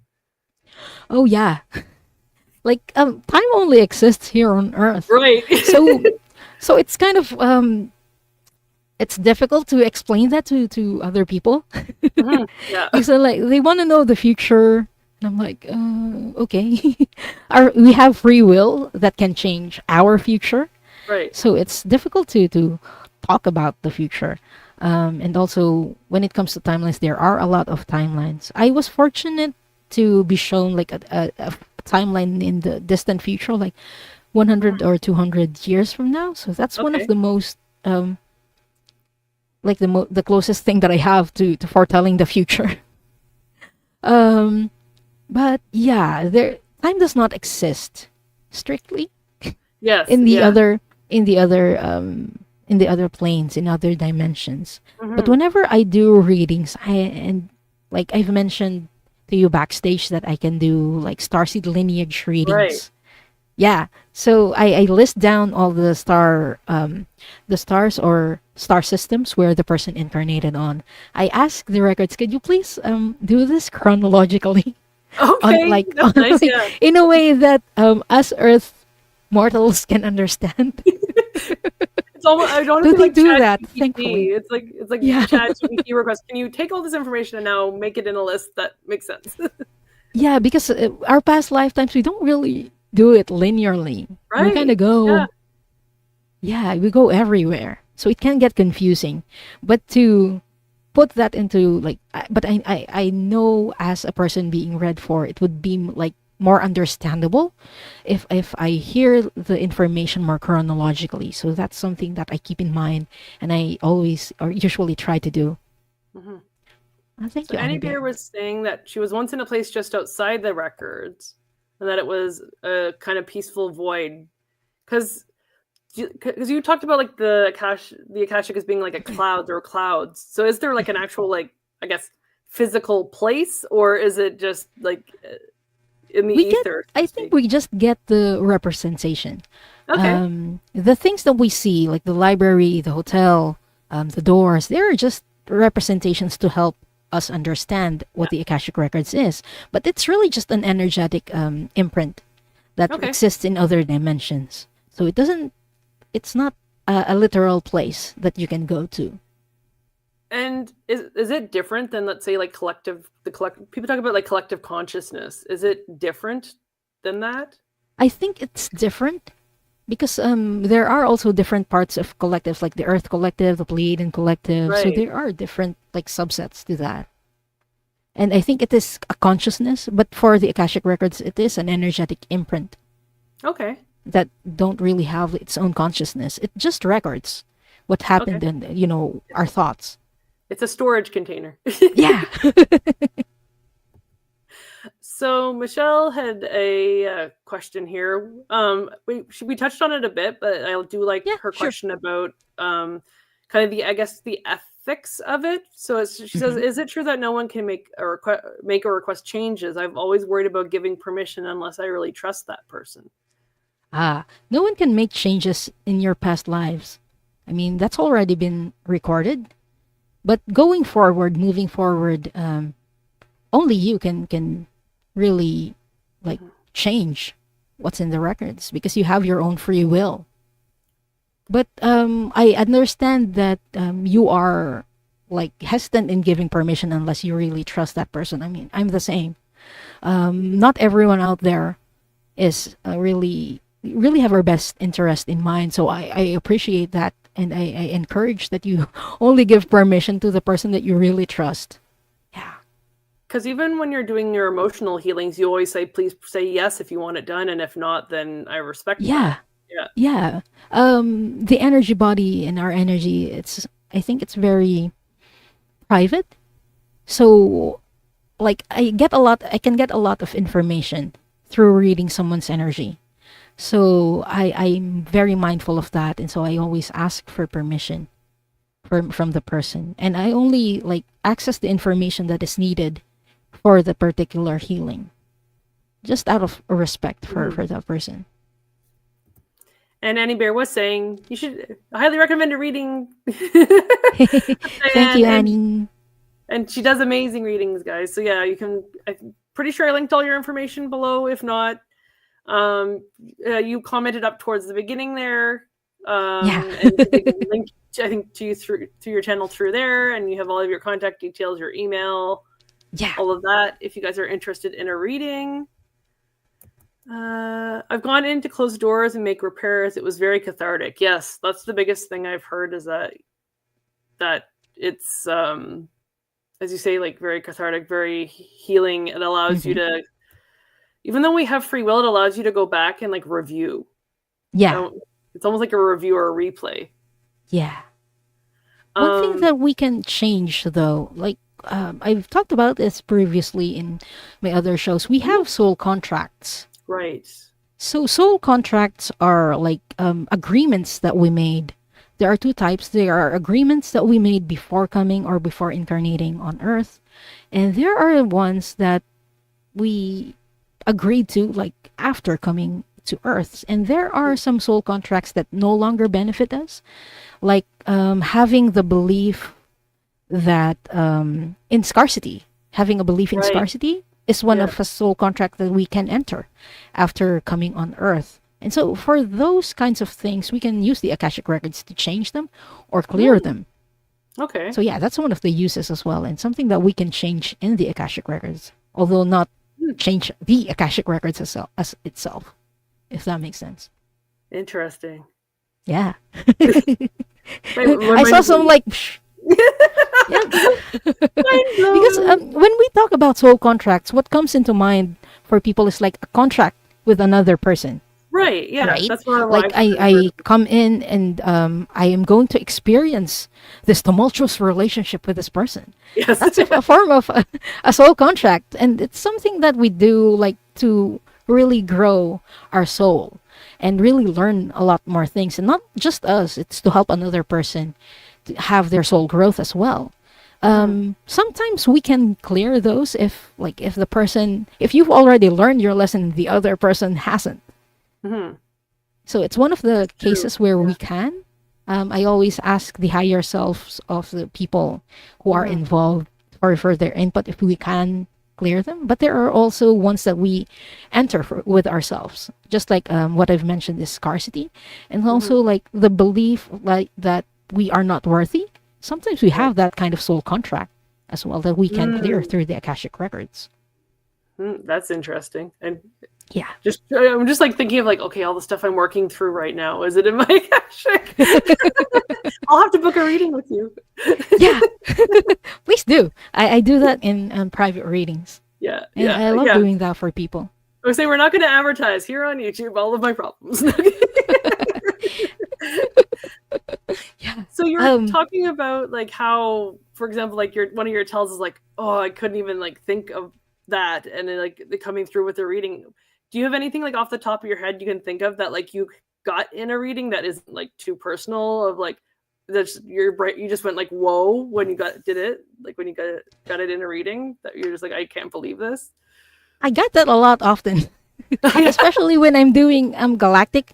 Oh yeah, like time only exists here on Earth, right? So it's kind of it's difficult to explain that to other people. Yeah, because like they want to know the future, and I'm like, okay, we have free will that can change our future, right? So it's difficult to talk about the future. And also when it comes to timelines, there are a lot of timelines. I was fortunate to be shown like a timeline in the distant future, like 100 or 200 years from now. So that's one of the most like the closest thing that I have to foretelling the future. But yeah, time does not exist strictly. Yes. In the other planes, in other dimensions. But whenever I do readings, like I've mentioned to you backstage that I can do like starseed lineage readings. Right. Yeah. So I list down all the stars or star systems where the person incarnated on. I ask the records, could you please do this chronologically? Okay. Nice, yeah. In a way that us Earth mortals can understand. It's almost, I don't do they like do that? Thankfully, it's like ChatGPT request. Can you take all this information and now make it in a list that makes sense? Yeah, because our past lifetimes we don't really do it linearly. Right. We kind of go. Yeah, we go everywhere, so it can get confusing. But to put that into like, but I know as a person being read for, it would be like more understandable if I hear the information more chronologically. So that's something that I keep in mind, and I always or usually try to do. Thank you. Annie Bear was saying that she was once in a place just outside the records, and that it was a kind of peaceful void. Because you talked about like the Akashic as being like a cloud. There were clouds. So is there like an actual like, I guess, physical place, or is it just like in the ether? I think we just get the representation. Okay. The things that we see, like the library, the hotel, the doors, they're just representations to help us understand Yeah. what the Akashic Records is. But it's really just an energetic imprint that Okay. exists in other dimensions. So it's not a literal place that you can go to. And is it different than, let's say, like people talk about like collective consciousness. Is it different than that? I think it's different because there are also different parts of collectives, like the Earth Collective, the Pleiadian Collective. So Right. there are different like subsets to that. And I think it is a consciousness, but for the Akashic Records, it is an energetic imprint Okay. that don't really have its own consciousness. It just records what Okay. happened and our thoughts. It's a storage container. Yeah. So Michelle had a question here. We touched on it a bit, but I do like Yeah, her sure. question about kind of the ethics of it. So she says, Hmm. "Is it true that no one can make or request changes? I've always worried about giving permission unless I really trust that person." No one can make changes in your past lives. I mean, that's already been recorded. But going forward, moving forward, only you can really like Mhm. change what's in the records because you have your own free will. But I understand that you are like hesitant in giving permission unless you really trust that person. I mean, I'm the same. Not everyone out there is really have our best interest in mind. So I appreciate that, and I encourage that you only give permission to the person that you really trust. Yeah. Because even when you're doing your emotional healings, you always say, "Please say yes if you want it done, and if not, then I respect that." Yeah. Yeah. Yeah. The energy body and our energy, I think it's very private. So like I can get a lot of information through reading someone's energy. So I'm very mindful of that, and so I always ask for permission from the person, and I only like access the information that is needed for the particular healing, just out of respect Mhm. for that person. And Annie Bear was saying you should highly recommend a reading. Thank you, and Annie. and she does amazing readings, guys. So yeah, you can. I'm pretty sure I linked all your information below. If not, um, you commented up towards the beginning there, Yeah. and they can link. I think to you through to your channel through there, and you have all of your contact details, your email, Yeah. all of that. If you guys are interested in a reading. I've gone in to close doors and make repairs. It was very cathartic. Yes, that's the biggest thing I've heard is that it's as you say, like very cathartic, very healing. It allows you Hmm. to, even though we have free will, it allows you to go back and like review. Yeah. Um, it's almost like a review or a replay. Yeah. One thing Um, that we can change, though, like I've talked about this previously in my other shows, we have soul contracts. right. So soul contracts are like agreements that we made. There are two types. There are agreements that we made before coming or before incarnating on Earth, and there are ones that we agreed to like after coming to Earth. And there are some soul contracts that no longer benefit us, like having the belief that in scarcity, having a belief in Right. scarcity is one Yeah. of a soul contract that we can enter after coming on Earth. And so for those kinds of things, we can use the Akashic records to change them or clear Hmm. them. Okay. So yeah, that's one of the uses as well, and something that we can change in the Akashic records, although not Hmm. change the Akashic records as itself, if that makes sense. Interesting. Yeah. Wait, I saw some like yeah. Mind Because blown. when we talk about soul contracts, what comes into mind for people is like a contract with another person, Right. Yeah. right? That's what Like I've heard. I come in and I am going to experience this tumultuous relationship with this person. Yes. That's a form of a soul contract, and it's something that we do like to really grow our soul and really learn a lot more things, and not just us. It's to help another person to have their soul growth as well. Mhm. Sometimes we can clear those if the person, if you've already learned your lesson, the other person hasn't. Mhm. So it's one of the True. cases where Yeah. we can. I always ask the higher selves of the people who are Hmm. involved for their input if we can clear them. But there are also ones that we enter with ourselves, just like what I've mentioned is scarcity, and Hmm. also like the belief like that we are not worthy. Sometimes we Right. have that kind of soul contract as well that we can clear Mm. through the Akashic records. That's interesting. And Yeah. just I'm just like thinking of like, okay, all the stuff I'm working through right now, is it in my Akashic? I'll have to book a reading with you. Yeah. Please do. I do that in private readings. Yeah, And yeah, I love yeah. doing that for people. I would say we're not going to advertise here on YouTube all of my problems. Yeah. So you're talking about like how, for example, like your one of your tells is like, oh, I couldn't even like think of that, and then like the coming through with the reading. Do you have anything like off the top of your head you can think of that like you got in a reading that isn't like too personal of like that's your brain you just went like whoa when you did it like when you got it in a reading that you're just like I can't believe this. I get that a lot often, especially when I'm doing galactic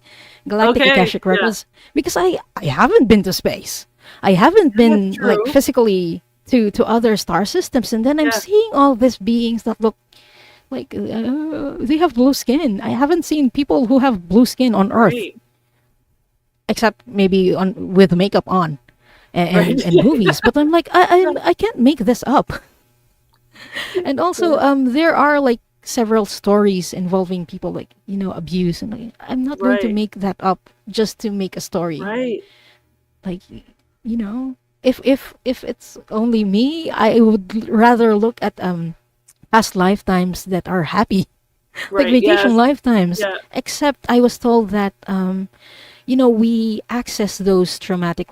Okay, Akashic yeah, records, because I haven't been to space. I haven't that's been like true. physically to other star systems, and then I'm Yeah, seeing all these beings that look like they have blue skin. I haven't seen people who have blue skin on Earth, right, except maybe on with makeup on right. and movies. But I'm like I can't make this up. And also, Yeah, there are like several stories involving people like abuse, and like, I'm not going to right, make that up just to make a story. right, Like, if it's only me, I would rather look at past lifetimes that are happy, like right. vacation Yes, lifetimes. yeah. Except I was told that we access those traumatic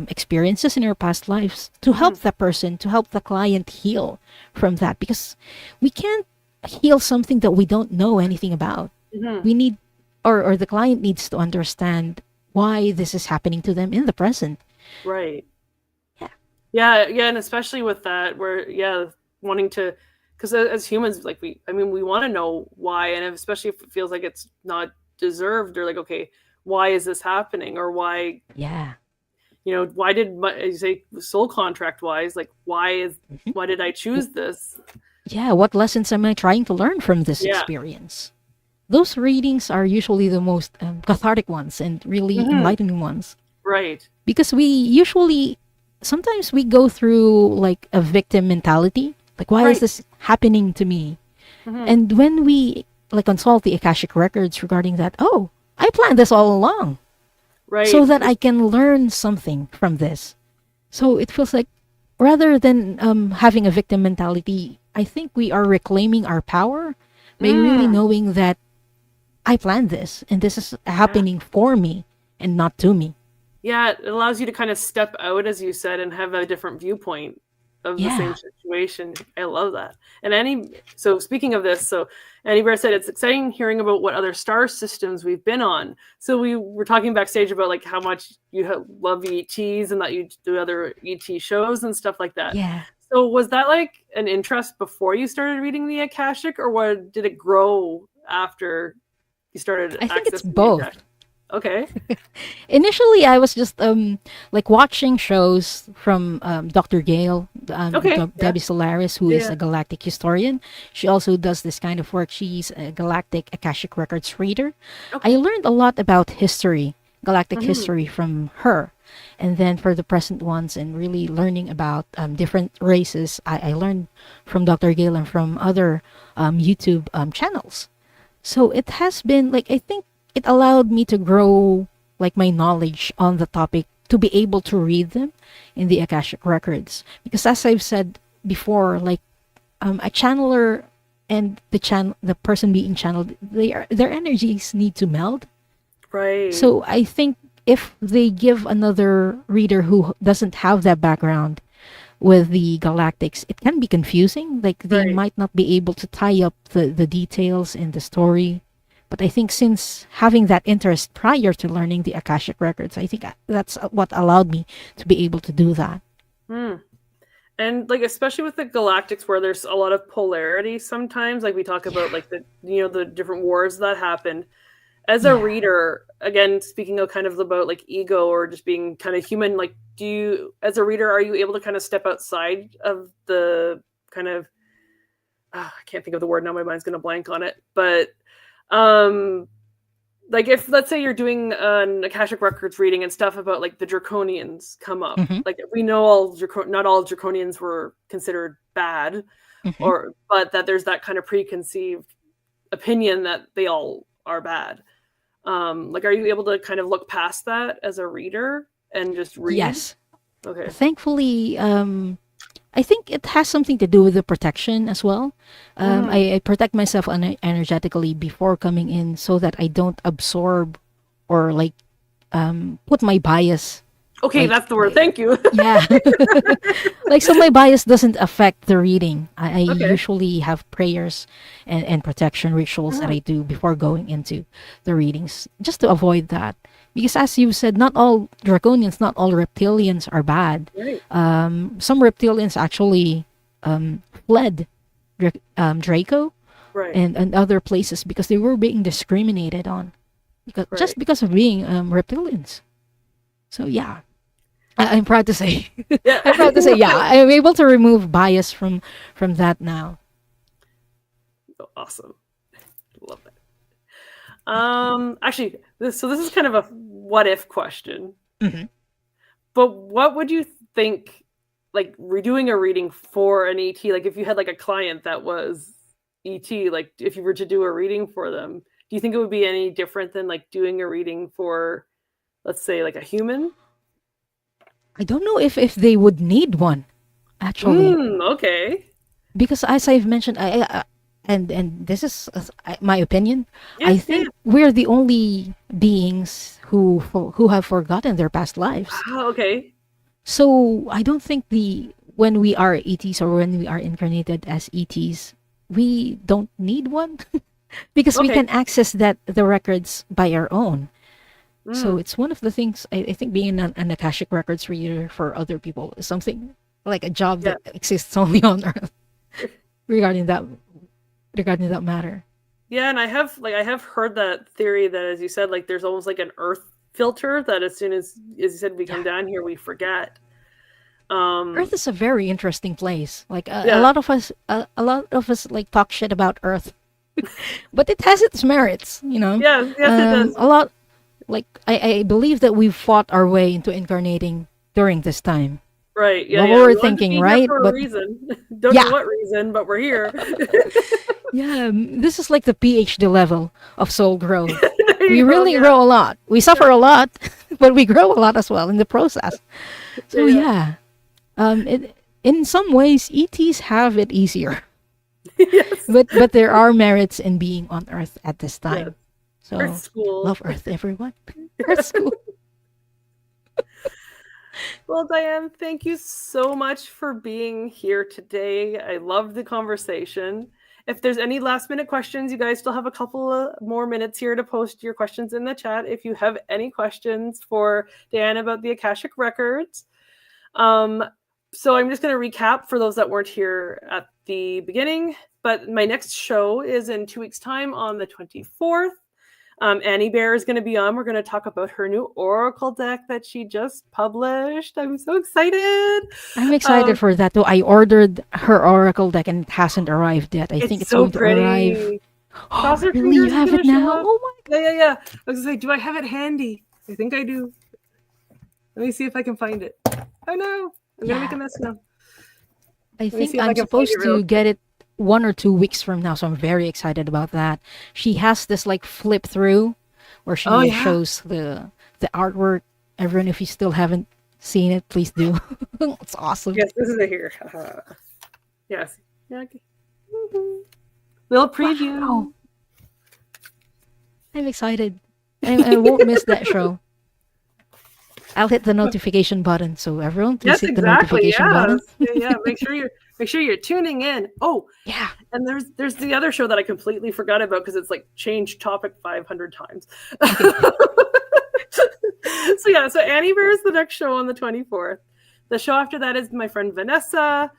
experiences in our past lives to Mhm, help the person, to help the client heal from that, because we can't heal something that we don't know anything about. mhm. We need, or the client needs to understand why this is happening to them in the present. Right. Yeah. Yeah, yeah, and especially with that, where yeah, wanting to, because as humans, like I mean, we want to know why, and especially if it feels like it's not deserved, or like, okay, why is this happening, or why, Yeah. why did my, as you say, soul contract wise, like, Mhm. why did I choose this? Yeah. What lessons am I trying to learn from this Yeah. experience? Those readings are usually the most cathartic ones and really Hmm. enlightening ones, Right. because we usually sometimes we go through like a victim mentality, like why is Right. this happening to me. Hmm. And when we like consult the Akashic records regarding that, oh, I planned this all along so Right. that I can learn something from this. So it feels like rather than having a victim mentality, I think we are reclaiming our power by really Mm. knowing that I planned this and this is Yeah. happening for me and not to me. Yeah, it allows you to kind of step out, as you said, and have a different viewpoint of the same Yeah. situation. I love that. And so speaking of this, so Annie Bear said it's exciting hearing about what other star systems we've been on. So we were talking backstage about like how much you love ETs and that you do other ET shows and stuff like that. Yeah. So was that like an interest before you started reading the Akashic, or what did it grow after you started I think it's accessing the both. Akashic? Okay. Initially, I was just like watching shows from Dr. Gale, Okay. Yeah. Debbie Solaris, who is Yeah. a galactic historian. She also does this kind of work. She's a galactic Akashic records reader. I Okay. learned a lot about history, galactic Mhm. history from her. And then for the present ones and really learning about different races, I learned from Dr. Gale and from other YouTube channels. So it has been like I think it allowed me to grow like my knowledge on the topic to be able to read them in the Akashic records. Because as I've said before, like a channeler and the person being channeled, their energies need to meld. Right. So I think if they give another reader who doesn't have that background with the galactics, it can be confusing. Like they Right. might not be able to tie up the details in the story. But I think since having that interest prior to learning the Akashic records, I think that's what allowed me to be able to do that. Hmm. And like especially with the galactics where there's a lot of polarity sometimes, like we talk Yeah. about like the the different wars that happened. As a Yeah. reader, again, speaking of kind of about like ego or just being kind of human, like do you, as a reader, are you able to kind of step outside of the kind of, I can't think of the word now, my mind's going to blank on it, but like if let's say you're doing an Akashic Records reading and stuff about like the Draconians come up, Hmm. like we know all not all Draconians were considered bad, Hmm. or but that there's that kind of preconceived opinion that they all are bad. Like, are you able to kind of look past that as a reader and just read? Yes. Okay. Thankfully, I think it has something to do with the protection as well. Mm-hmm. I protect myself energetically before coming in so that I don't absorb or like put my bias. Okay, Like, that's the word. Thank you. yeah. Like, so my bias doesn't affect the reading. I Okay. usually have prayers and protection rituals that Mhm. I do before going into the readings just to avoid that. Because as you said, not all draconians, not all reptilians are bad. Right. Some reptilians actually fled Draco Right. and other places because they were being discriminated on because just Right. because of being reptilians. So yeah, I'm proud to say. Yeah. I'm proud to say, yeah, I'm able to remove bias from that now. Awesome. Love that. Actually, this is kind of a what if question. Hmm. But what would you think, like redoing a reading for an ET? Like if you had like a client that was ET, like if you were to do a reading for them, do you think it would be any different than like doing a reading for, let's say, like a human? I don't know if they would need one actually, Okay. because as I've mentioned, and this is my opinion. Yeah, I yeah, yeah. think we're the only beings who have forgotten their past lives. Oh, okay. So I don't think the when we are ETs or when we are incarnated as ETs, we don't need one because we Okay. can access that the records by our own. So Mm, it's one of the things I think being an Akashic Records reader for other people is something like a job yeah. that exists only on Earth regarding that regarding that matter. Yeah, and I have heard that theory that, as you said, like there's almost like an earth filter that as soon as you said, we come Yeah. down here, we forget. Earth Um, is a very interesting place. Like yeah. a lot of us like talk shit about Earth, but it has its merits, you know. Yeah, yes it does. A lot like I believe that we've fought our way into incarnating during this time. Right. Yeah, What yeah. we're We wanted to thinking, be here right? for a But reason. Don't know yeah, what reason, but we're here. yeah, this is like the PhD level of soul growth. There We you go. really Yeah. grow a lot. We Yeah. suffer a lot, but we grow a lot as well in the process. Yeah. So Yeah. yeah, in some ways, ETs have it easier, Yes. but there are merits in being on Earth at this Yes. time. Earth So school. love Earth, everyone. Earth school. Well, Diane, thank you so much for being here today. I loved the conversation. If there's any last minute questions, you guys still have a couple of more minutes here to post your questions in the chat. If you have any questions for Diane about the Akashic Records. Um, so I'm just going to recap for those that weren't here at the beginning. But my next show is in 2 weeks' time on the 24th. Annie Bear is going to be on. We're going to talk about her new Oracle deck that she just published. I'm so excited. I'm excited Um, for that too. I ordered her Oracle deck and it hasn't arrived yet. I think it's it's so going to arrive. pretty. Cross Oh, our really? You fingers it's have going it to show now? up. Oh my Yeah, yeah, yeah. I was going to say, do I have it handy? I think I do. Let me see if I can find it. Oh no, I'm going to make yeah. a mess now. I Let me think see if I I'm can find it supposed real to quick. get it 1 or 2 weeks from now, so I'm very excited about that. She has this like flip through where Oh she yeah. shows the artwork. Everyone, if you still haven't seen it, please do. It's awesome. Yes, this is it here. Yes. Yeah, okay. Little preview. Wow, I'm excited. I won't miss that show. I'll hit the notification button. So everyone, please Yes, hit the exactly. notification Yes. button. Yeah, yeah. Make sure you're tuning in. Oh, Yeah. and there's the other show that I completely forgot about because it's like changed topic 500 times. Okay. So yeah, so Annie Bear is the next show on the 24th. The show after that is my friend Vanessa,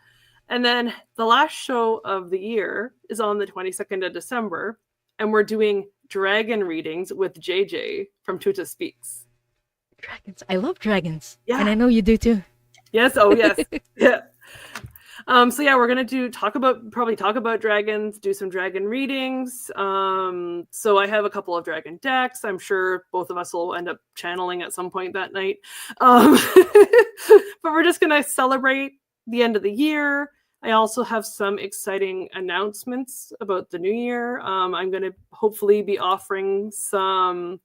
and then the last show of the year is on the 22nd of December, and we're doing dragon readings with JJ from Tuta Speaks. Dragons. I love dragons. Yeah. And I know you do too. Yes. Oh, yes. Yeah. So yeah, we're gonna talk about dragons, do some dragon readings. So I have a couple of dragon decks. I'm sure both of us will end up channeling at some point that night. But we're just gonna celebrate the end of the year. I also have some exciting announcements about the new year. I'm gonna hopefully be offering some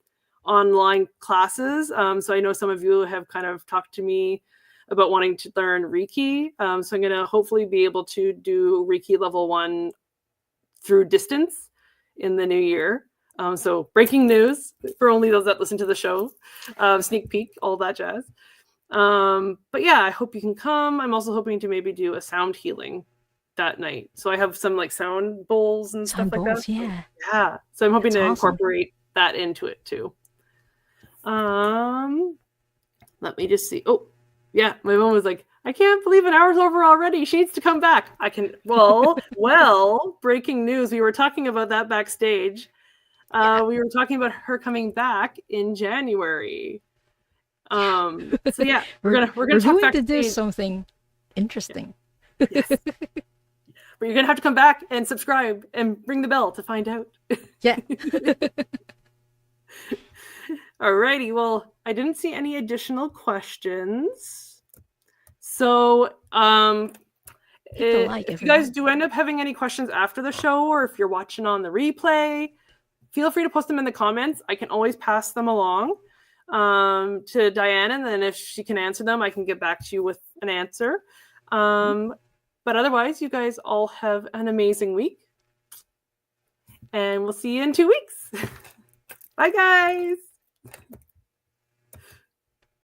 online classes. So I know some of you have kind of talked to me about wanting to learn Reiki. So I'm going to hopefully be able to do Reiki level 1 through distance in the new year. So breaking news for only those that listen to the show, sneak peek, all that jazz. But yeah, I hope you can come. I'm also hoping to maybe do a sound healing that night. So I have some like sound bowls and stuff like that. Yeah. Yeah. So I'm hoping That's to awesome. incorporate that into it too. Let me just see. Oh, yeah, my mom was like, I can't believe an hour's over already. She needs to come back. Well, breaking news. We were talking about that backstage. We were talking about her coming back in January. So yeah, we're gonna talk going to do backstage. something interesting. Yes. But you're gonna have to come back and subscribe and ring the bell to find out. Yeah. Alrighty, well, I didn't see any additional questions. So, if you guys do end up having any questions after the show, or if you're watching on the replay, feel free to post them in the comments. I can always pass them along to Diane, and then if she can answer them, I can get back to you with an answer. But otherwise, you guys all have an amazing week, and we'll see you in 2 weeks. Bye, guys.